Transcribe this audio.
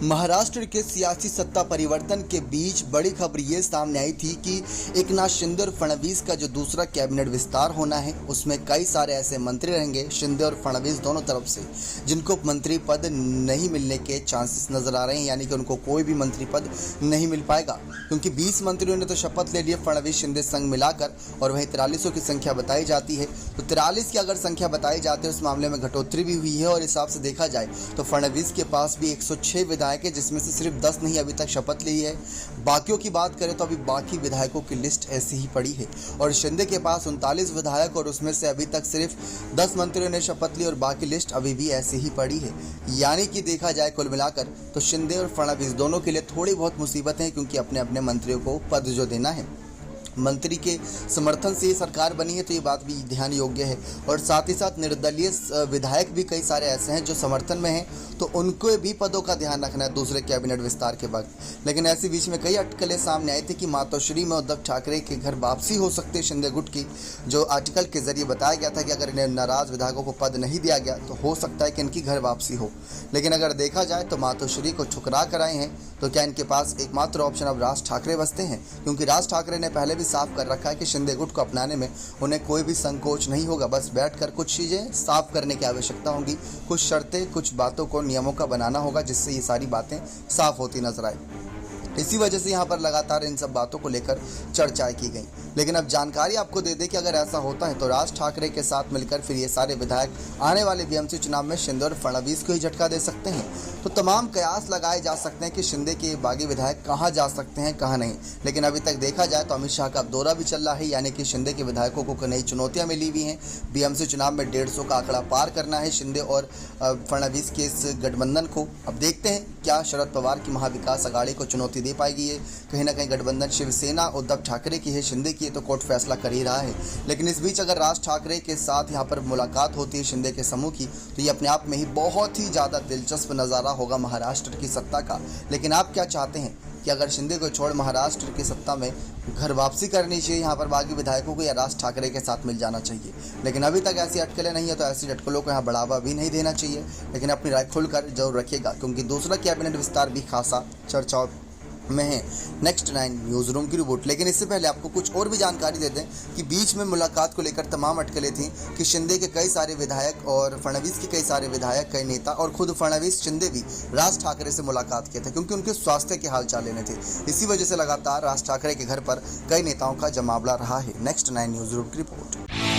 महाराष्ट्र के सियासी सत्ता परिवर्तन के बीच बड़ी खबर ये सामने आई थी कि एकनाथ शिंदे और फडणवीस का जो दूसरा कैबिनेट विस्तार होना है उसमें कई सारे ऐसे मंत्री रहेंगे, शिंदे और फडणवीस दोनों तरफ से, जिनको मंत्री पद नहीं मिलने के चांसेस नजर आ रहे हैं। यानी कि उनको कोई भी मंत्री पद नहीं मिल पाएगा, क्योंकि 20 मंत्रियों ने तो शपथ ले लिए फडणवीस शिंदे संग मिलाकर, और वहीं 43 की संख्या बताई जाती है। तो 43 की अगर संख्या बताई जाती है उस मामले में घटोतरी भी हुई है, और हिसाब से देखा जाए तो फडणवीस के पास भी 106 विधायक है, जिसमें से सिर्फ 10 नहीं अभी तक शपथ ली है। बाकियों की बात करें तो अभी बाकी विधायकों की लिस्ट ऐसी ही पड़ी है, और शिंदे के पास 39 विधायक, और उसमें से अभी तक सिर्फ 10 मंत्रियों ने शपथ ली और बाकी लिस्ट अभी भी ऐसी ही पड़ी है। यानी कि देखा जाए कुल मिलाकर तो शिंदे और फडणवीस दोनों के लिए थोड़ी बहुत मुसीबतें हैं, क्योंकि अपने अपने मंत्रियों को पद जो देना है, मंत्री के समर्थन से ये सरकार बनी है, तो ये बात भी ध्यान योग्य है। और साथ ही साथ निर्दलीय विधायक भी कई सारे ऐसे हैं जो समर्थन में हैं, तो उनको भी पदों का ध्यान रखना है दूसरे कैबिनेट विस्तार के वक्त। लेकिन ऐसे बीच में कई अटकलें सामने आई थी कि मातोश्री में उद्धव ठाकरे के घर वापसी हो सकती है शिंदे गुट की, जो आर्टिकल के जरिए बताया गया था कि अगर इन्हें नाराज विधायकों को पद नहीं दिया गया तो हो सकता है कि इनकी घर वापसी हो। लेकिन अगर देखा जाए तो मातोश्री को ठुकरा कर आए हैं, तो क्या इनके पास एकमात्र ऑप्शन अब राज ठाकरे बचते हैं, क्योंकि राज ठाकरे ने पहले भी साफ कर रखा है कि शिंदे गुट को अपनाने में उन्हें कोई भी संकोच नहीं होगा। बस बैठकर कुछ चीज़ें साफ करने की आवश्यकता होगी, कुछ शर्तें, कुछ बातों को, नियमों का बनाना होगा, जिससे ये सारी बातें साफ होती नजर आए। इसी वजह से यहाँ पर लगातार इन सब बातों को लेकर चर्चाएं की गई। लेकिन अब जानकारी आपको दे दें कि अगर ऐसा होता है तो राज ठाकरे के साथ मिलकर फिर ये सारे विधायक आने वाले बीएमसी चुनाव में शिंदे और फडणवीस को ही झटका दे सकते हैं। तो तमाम कयास लगाए जा सकते हैं कि शिंदे के बागी विधायक कहाँ जा सकते हैं, कहाँ नहीं। लेकिन अभी तक देखा जाए तो अमित शाह का दौरा भी चल रहा है, यानी कि शिंदे के विधायकों को नई चुनौतियाँ मिली हुई हैं। बीएमसी चुनाव में 150 का आंकड़ा पार करना है शिंदे और फडणवीस के इस गठबंधन को। अब देखते हैं क्या शरद पवार की महाविकास अघाड़ी को चुनौती दे पाएगी। ये कहीं ना कहीं गठबंधन शिवसेना उद्धव ठाकरे की है, शिंदे की है, तो कोर्ट फैसला कर ही रहा है। लेकिन इस बीच अगर राज ठाकरे के साथ यहाँ पर मुलाकात होती है शिंदे के समूह की, तो ये अपने आप में ही बहुत ही ज़्यादा दिलचस्प नज़ारा होगा महाराष्ट्र की सत्ता का। लेकिन आप क्या चाहते हैं कि अगर शिंदे को छोड़ महाराष्ट्र की सत्ता में घर वापसी करनी चाहिए यहाँ पर बागी विधायकों को, या राज ठाकरे के साथ मिल जाना चाहिए? लेकिन अभी तक ऐसी अटकलें नहीं है, तो ऐसी अटकलों को यहाँ बढ़ावा भी नहीं देना चाहिए। लेकिन अपनी राय खुलकर जरूर रखिएगा, क्योंकि दूसरा कैबिनेट विस्तार भी खासा चर्चाओं में है। नेक्स्ट 9 न्यूज़ रूम की रिपोर्ट। लेकिन इससे पहले आपको कुछ और भी जानकारी दे दें कि बीच में मुलाकात को लेकर तमाम अटकलें थीं कि शिंदे के कई सारे विधायक और फडणवीस के कई सारे विधायक, कई नेता, और खुद फडणवीस शिंदे भी राज ठाकरे से मुलाकात किए थे, क्योंकि उनके स्वास्थ्य के हालचाल लेने थे। इसी वजह से लगातार राज ठाकरे के घर पर कई नेताओं का जमावड़ा रहा है। नेक्स्ट 9 न्यूज़ रूम की रिपोर्ट।